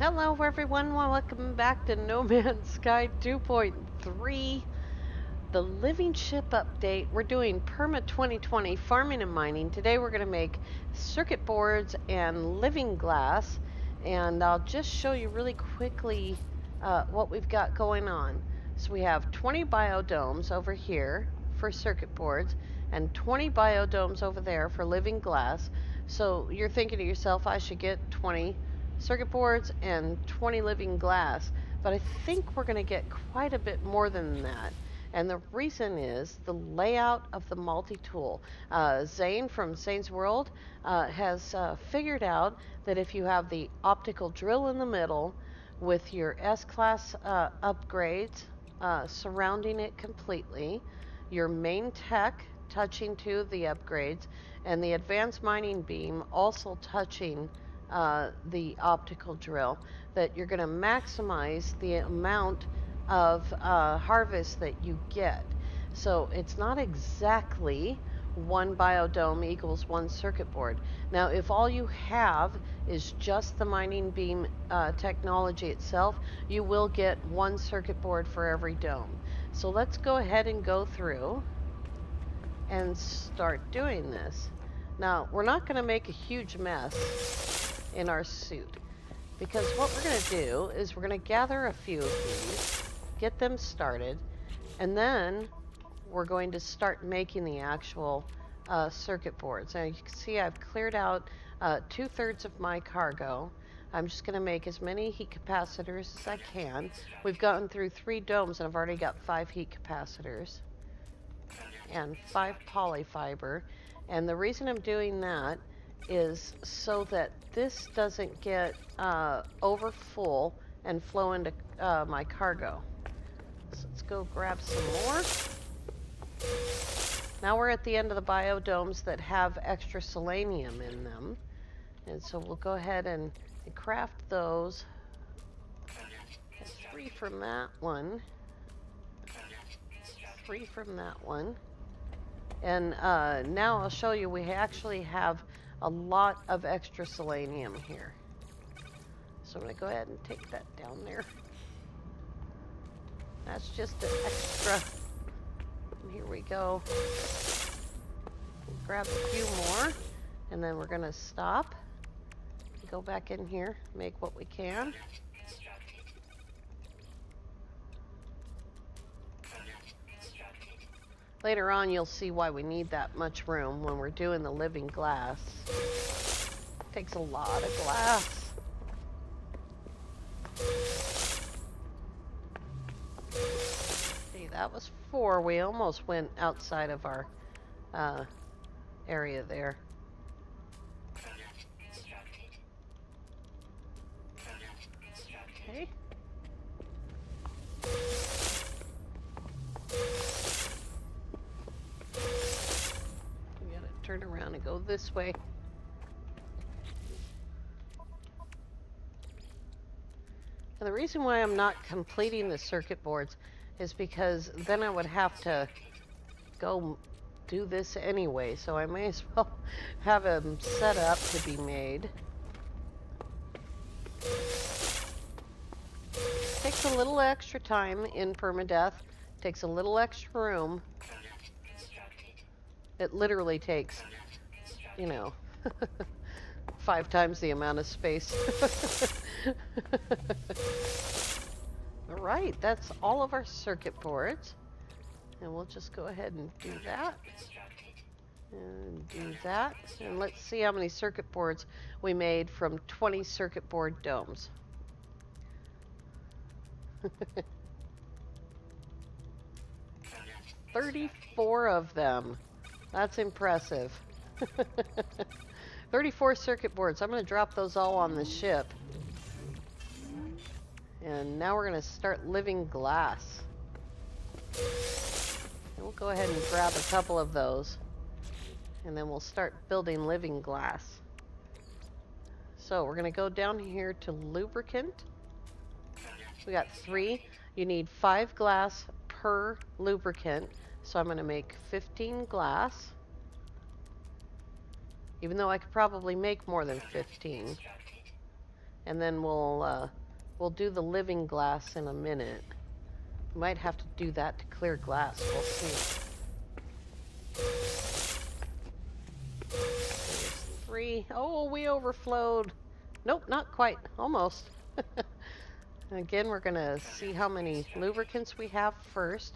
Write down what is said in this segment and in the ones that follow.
Hello everyone, welcome back to No Man's Sky 2.3, the Living Ship Update. We're doing Perma 2020 Farming and Mining. Today we're going to make circuit boards and living glass, and I'll just show you really quickly what we've got going on. So we have 20 biodomes over here for circuit boards, and 20 biodomes over there for living glass. So you're thinking to yourself, I should get 20 circuit boards and 20 living glass, but I think we're going to get quite a bit more than that. And the reason is the layout of the multi-tool. Zane from Zane's World has figured out that if you have the optical drill in the middle with your S-Class upgrades surrounding it completely, your main tech touching to the upgrades, and the advanced mining beam also touching the optical drill, that you're going to maximize the amount of harvest that you get. So it's not exactly one biodome equals one circuit board. Now, if all you have is just the mining beam technology itself, you will get one circuit board for every dome. So let's go ahead and go through and start doing this. Now, we're not going to make a huge mess in our suit, because what we're going to do is we're going to gather a few of these, get them started, and then we're going to start making the actual circuit boards. Now you can see I've cleared out 2/3 of my cargo. I'm just going to make as many heat capacitors as I can. We've gotten through 3 domes and I've already got 5 heat capacitors and 5 polyfiber. And the reason I'm doing that is so that this doesn't get over full and flow into my cargo. So let's go grab some more. Now we're at the end of the biodomes that have extra selenium in them. And so we'll go ahead and craft those. 3 from that one. 3 from that one. And now I'll show you we actually have a lot of extra selenium here. So I'm going to go ahead and take that down there. That's just an extra. And here we go. Grab a few more, and then we're going to stop. Go back in here, make what we can. Later on, you'll see why we need that much room when we're doing the living glass. It takes a lot of glass. See, that was 4. We almost went outside of our area there. Okay. Turn around and go this way. And the reason why I'm not completing the circuit boards is because then I would have to go do this anyway, so I may as well have them set up to be made. Takes a little extra time in permadeath, takes a little extra room. It literally takes, you know, 5 times the amount of space. All right, that's all of our circuit boards. And we'll just go ahead and do that. And do that. And let's see how many circuit boards we made from 20 circuit board domes. 34 of them. That's impressive. 34 circuit boards. I'm going to drop those all on the ship. And now we're going to start living glass. And we'll go ahead and grab a couple of those. And then we'll start building living glass. So we're going to go down here to lubricant. We got 3. You need 5 glass per lubricant. So I'm going to make 15 glass. Even though I could probably make more than 15. and then we'll do the living glass in a minute. Might have to do that to clear glass. We'll see. There's 3. Oh, we overflowed. Nope, not quite. Almost. Again, we're going to see how many lubricants we have first,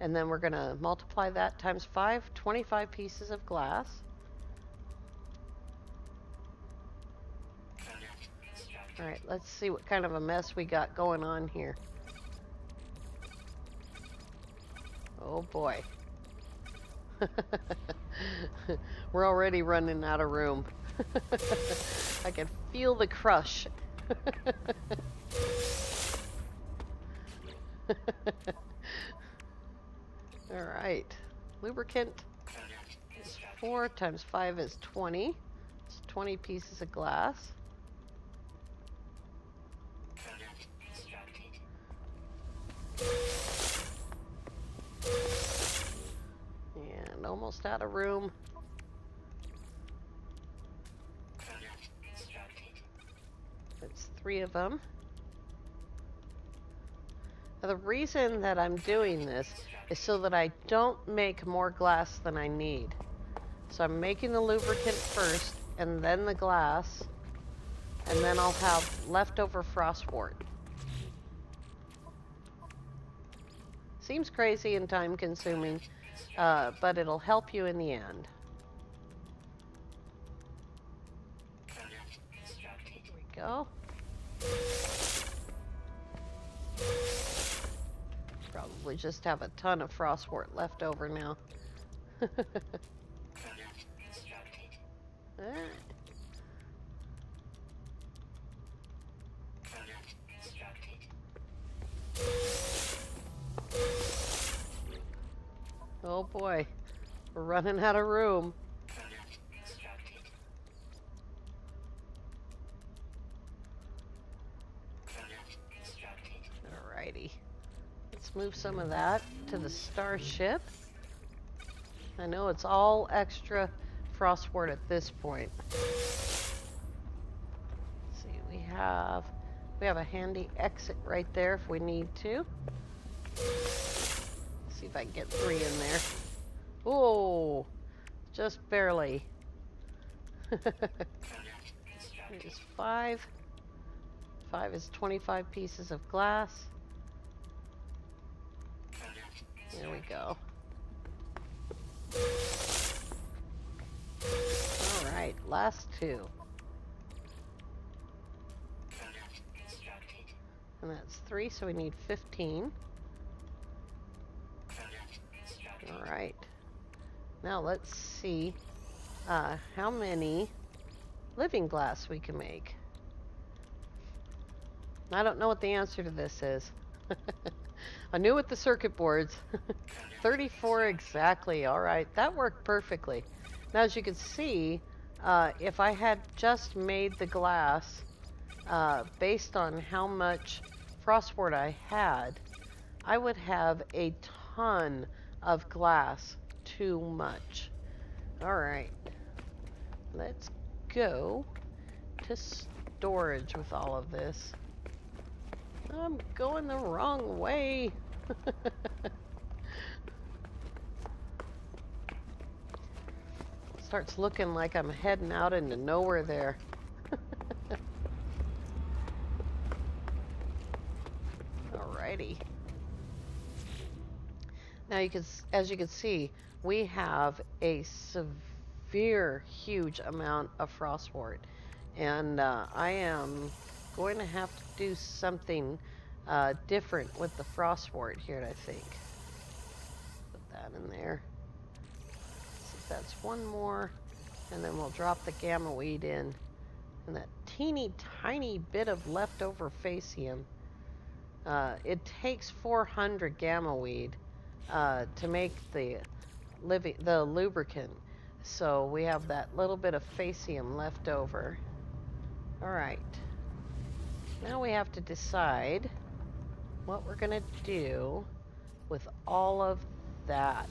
and then we're going to multiply that times 5, 25 pieces of glass. All right, let's see what kind of a mess we got going on here. Oh boy. We're already running out of room. I can feel the crush. All right. Lubricant is 4 times 5 is 20. It's 20 pieces of glass. And almost out of room. It's 3 of them. Now, the reason that I'm doing this is so that I don't make more glass than I need. So I'm making the lubricant first and then the glass, and then I'll have leftover frostwort. Seems crazy and time consuming, but it'll help you in the end. Here we go. Probably just have a ton of frostwort left over now. Oh boy, we're running out of room. Alrighty, let's move some of that to the starship. I know it's all extra frostwort at this point. Let's see, we have a handy exit right there if we need to. See if I can get 3 in there. Oh, just barely. There's 5. 5 is 25 pieces of glass. There we go. All right, last 2. And that's 3, so we need 15. All right. Now let's see how many living glass we can make. I don't know what the answer to this is. I knew with the circuit boards. 34 exactly. All right, that worked perfectly. Now, as you can see, if I had just made the glass based on how much frostwort I had, I would have a ton of glass. Too much. All right, let's go to storage with all of this. I'm going the wrong way. Starts looking like I'm heading out into nowhere there. Alrighty. Now as you can see, we have a severe, huge amount of frostwort, and I am going to have to do something different with the frostwort here, I think. Put that in there. See if that's 1 more, and then we'll drop the gamma weed in, and that teeny tiny bit of leftover facium. It takes 400 gamma weed to make the lubricant, so we have that little bit of facium left over. All right, now we have to decide what we're gonna do with all of that,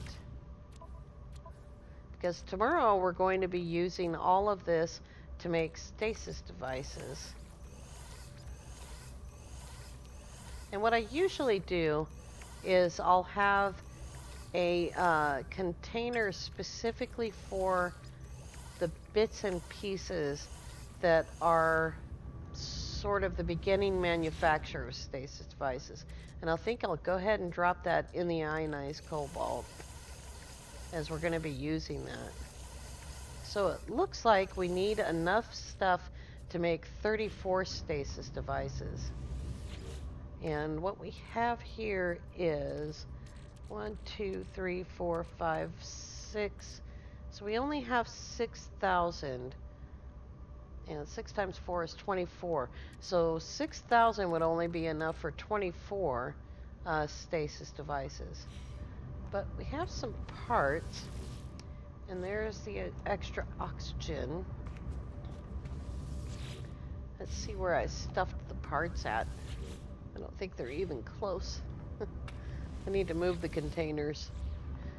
because tomorrow we're going to be using all of this to make stasis devices. And what I usually do is I'll have a container specifically for the bits and pieces that are sort of the beginning manufacture of stasis devices. And I think I'll go ahead and drop that in the ionized cobalt, as we're going to be using that. So it looks like we need enough stuff to make 34 stasis devices. And what we have here is 1, 2, 3, 4, 5, 6. So we only have 6,000. And 6 times 4 is 24. So 6,000 would only be enough for 24 stasis devices. But we have some parts. And there's the extra oxygen. Let's see where I stuffed the parts at. I don't think they're even close. I need to move the containers.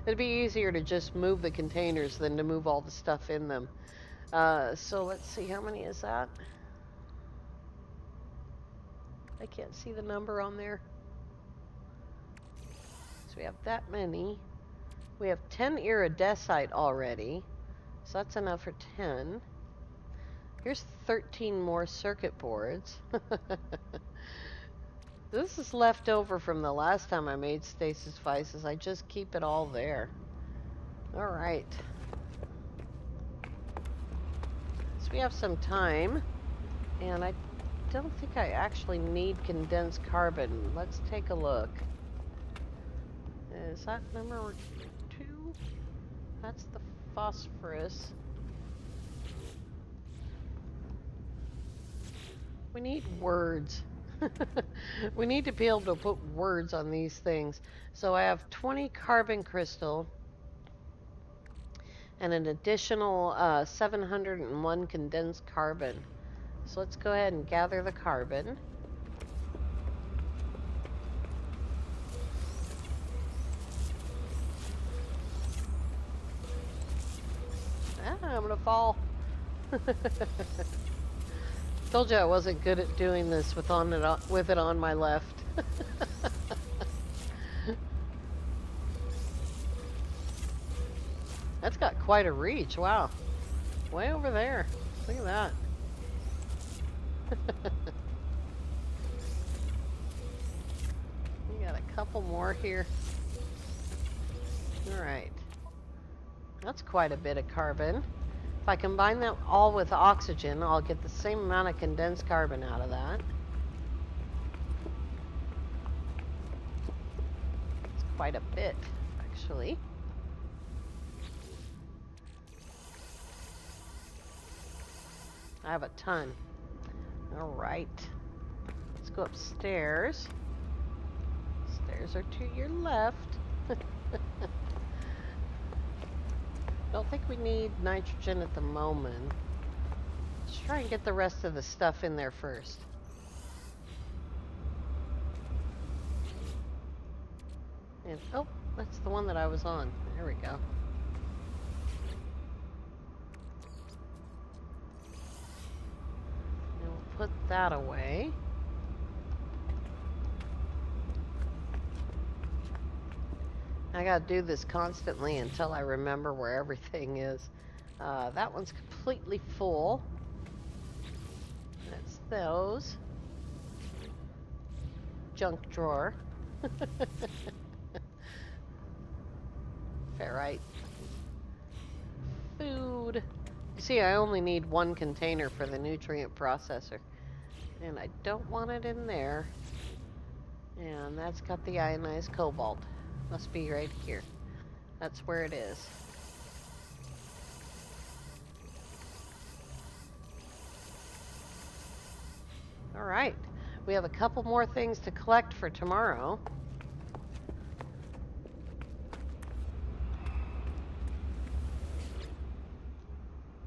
It'd be easier to just move the containers than to move all the stuff in them. So let's see, how many is that? I can't see the number on there. So we have that many. We have 10 iridescite already. So that's enough for 10. Here's 13 more circuit boards. This is left over from the last time I made stasis devices. I just keep it all there. Alright. So we have some time. And I don't think I actually need condensed carbon. Let's take a look. Is that number 2? That's the phosphorus. We need words. We need to be able to put words on these things. So I have 20 carbon crystal and an additional 701 condensed carbon. So let's go ahead and gather the carbon. Ah, I'm gonna fall. Told you I wasn't good at doing this with it on my left. That's got quite a reach. Wow. Way over there. Look at that. We got a couple more here. Alright. That's quite a bit of carbon. If I combine them all with oxygen, I'll get the same amount of condensed carbon out of that. It's quite a bit, actually. I have a ton. All right. Let's go upstairs. Stairs are to your left. Don't think we need nitrogen at the moment. Let's try and get the rest of the stuff in there first. And oh, that's the one that I was on. There we go. And we'll put that away. I gotta do this constantly until I remember where everything is. That one's completely full. That's those. Junk drawer. Ferrite. Food. You see, I only need one container for the nutrient processor. And I don't want it in there. And that's got the ionized cobalt. Must be right here. That's where it is. Alright. We have a couple more things to collect for tomorrow.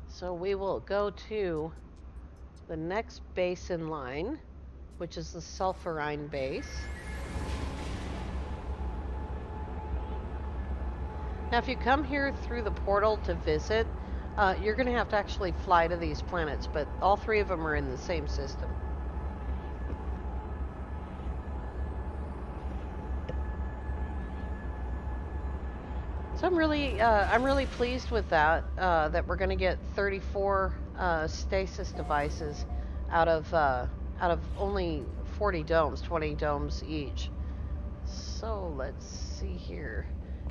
So we will go to the next base in line, which is the sulfurine base. Now, if you come here through the portal to visit, you're going to have to actually fly to these planets, but all 3 of them are in the same system. So I'm really pleased with that. That we're going to get 34 stasis devices out of only 40 domes, 20 domes each. So let's see here.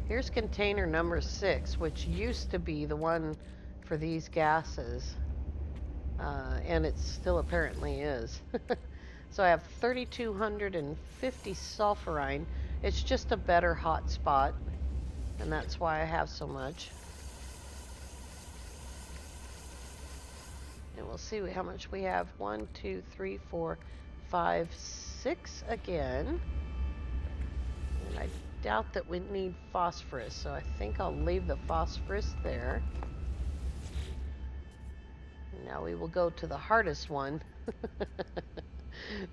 Here's container number 6, which used to be the one for these gases, and it still apparently is. So I have 3,250 sulfurine. It's just a better hot spot, and that's why I have so much. And we'll see how much we have. 1, 2, 3, 4, 5, 6 again. And I doubt that we need phosphorus, so I think I'll leave the phosphorus there. Now we will go to the hardest one,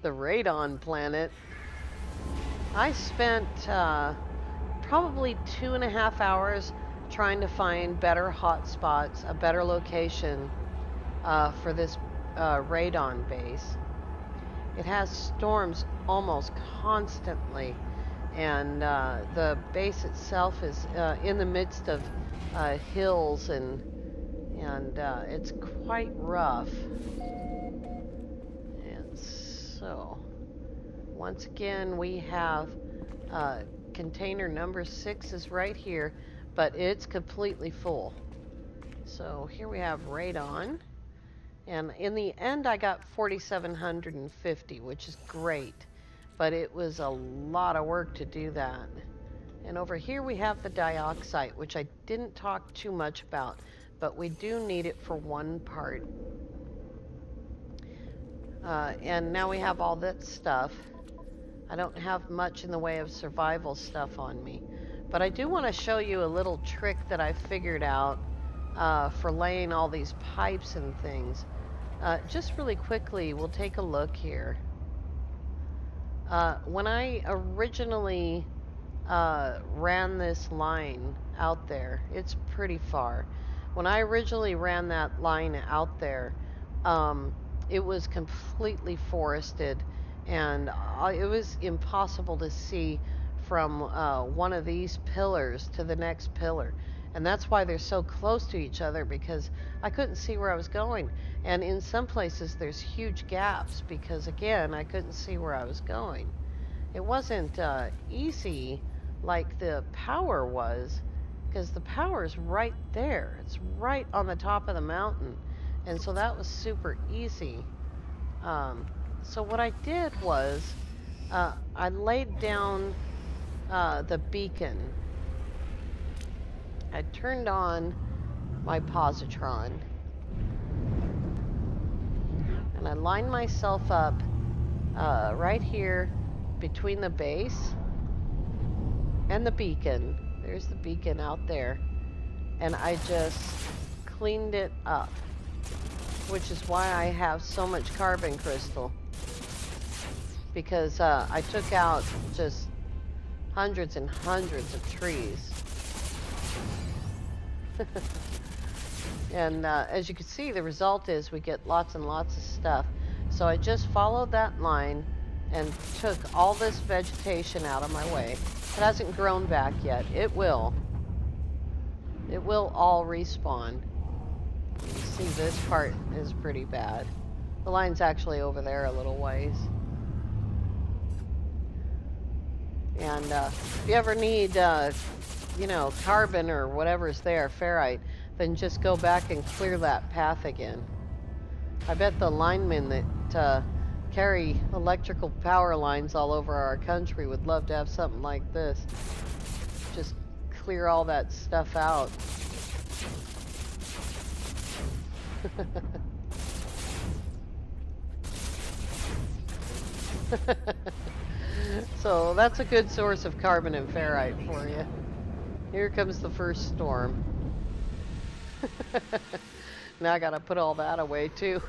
the radon planet. I spent probably 2.5 hours trying to find better hot spots, a better location for this radon base. It has storms almost constantly, and the base itself is in the midst of hills, and it's quite rough. And so, once again, we have container number 6 is right here, but it's completely full. So here we have radon. And in the end, I got 4,750, which is great. But it was a lot of work to do that. And over here we have the dioxide, which I didn't talk too much about, but we do need it for one part. And now we have all that stuff. I don't have much in the way of survival stuff on me. But I do want to show you a little trick that I figured out for laying all these pipes and things. Just really quickly, we'll take a look here. When I originally ran this line out there, it's pretty far. When I originally ran that line out there, it was completely forested, and it was impossible to see from one of these pillars to the next pillar. And that's why they're so close to each other, because I couldn't see where I was going. And in some places there's huge gaps because, again, I couldn't see where I was going. It wasn't easy like the power was, because the power is right there. It's right on the top of the mountain. And so that was super easy. So what I did was I laid down the beacon. I turned on my positron, and I lined myself up right here between the base and the beacon. There's the beacon out there, and I just cleaned it up, which is why I have so much carbon crystal, because I took out just hundreds and hundreds of trees. And as you can see, the result is we get lots and lots of stuff. So I just followed that line and took all this vegetation out of my way. It hasn't grown back yet. It will. It will all respawn. You see, this part is pretty bad. The line's actually over there a little ways. And if you ever need you know, carbon or whatever's there, ferrite, then just go back and clear that path again. I bet the linemen that carry electrical power lines all over our country would love to have something like this. Just clear all that stuff out. So that's a good source of carbon and ferrite for you. Here comes the first storm. Now I gotta put all that away too.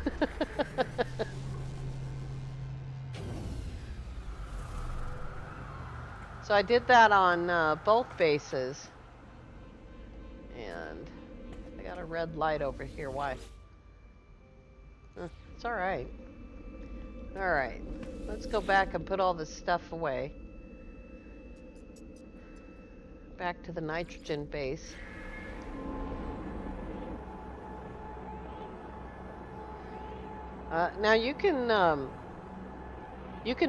So I did that on both bases. And I got a red light over here. Why? It's alright. Alright. Let's go back and put all this stuff away. back to the nitrogen base. Now you can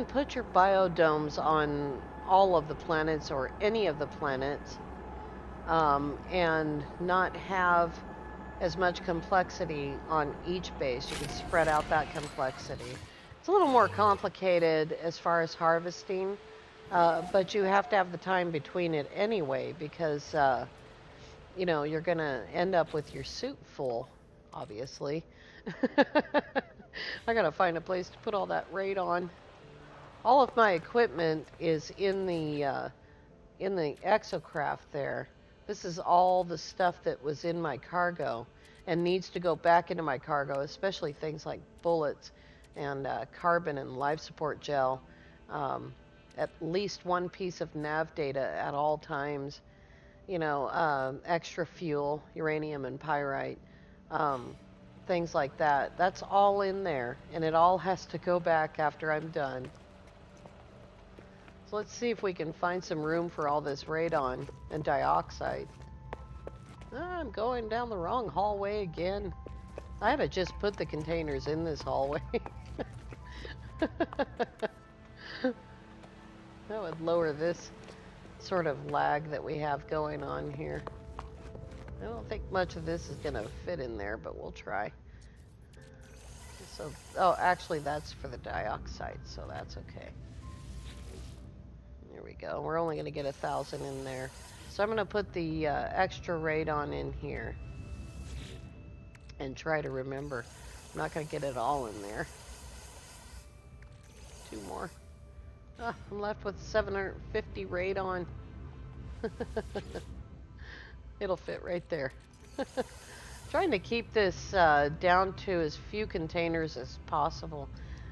put your biodomes on all of the planets or any of the planets, and not have as much complexity on each base. You can spread out that complexity. It's a little more complicated as far as harvesting, but you have to have the time between it anyway because, you're going to end up with your suit full, obviously. I got to find a place to put all that radon. All of my equipment is in the exocraft there. This is all the stuff that was in my cargo and needs to go back into my cargo, especially things like bullets and carbon and life support gel. At least one piece of nav data at all times. Extra fuel, uranium and pyrite, um, things like that. That's all in there, and it all has to go back after I'm done. So let's see if we can find some room for all this radon and dioxide. I'm going down the wrong hallway again. I had to just put the containers in this hallway. That would lower this sort of lag that we have going on here. I don't think much of this is going to fit in there, but we'll try. So, oh, actually that's for the dioxide, so that's okay. There we go. We're only going to get 1,000 in there. So I'm going to put the extra radon in here and try to remember. I'm not going to get it all in there. 2 more. I'm left with 750 radon. It'll fit right there. Trying to keep this down to as few containers as possible.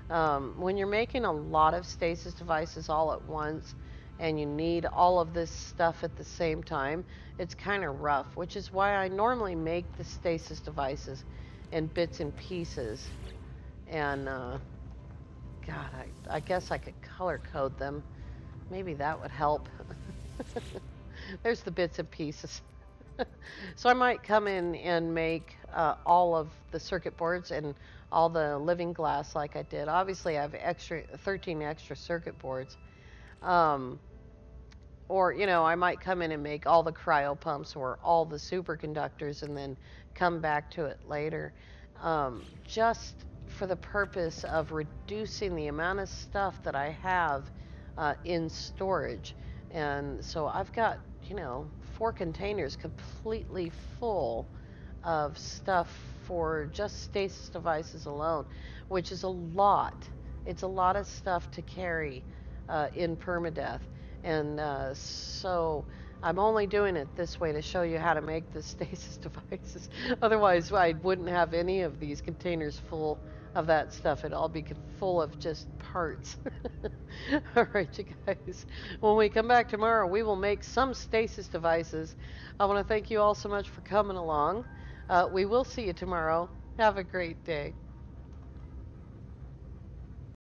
When you're making a lot of stasis devices all at once and you need all of this stuff at the same time, it's kind of rough, which is why I normally make the stasis devices in bits and pieces. And God, I guess I could color code them. Maybe that would help. There's the bits and pieces. So I might come in and make all of the circuit boards and all the living glass like I did. Obviously, I have 13 extra circuit boards. Or, I might come in and make all the cryo pumps or all the superconductors and then come back to it later. Just for the purpose of reducing the amount of stuff that I have in storage. And so I've got, 4 containers completely full of stuff for just stasis devices alone, which is a lot. It's a lot of stuff to carry in permadeath. And so I'm only doing it this way to show you how to make the stasis devices. Otherwise, I wouldn't have any of these containers full of that stuff. It'd all be full of just parts. All right, you guys. When we come back tomorrow, we will make some stasis devices. I want to thank you all so much for coming along. We will see you tomorrow. Have a great day.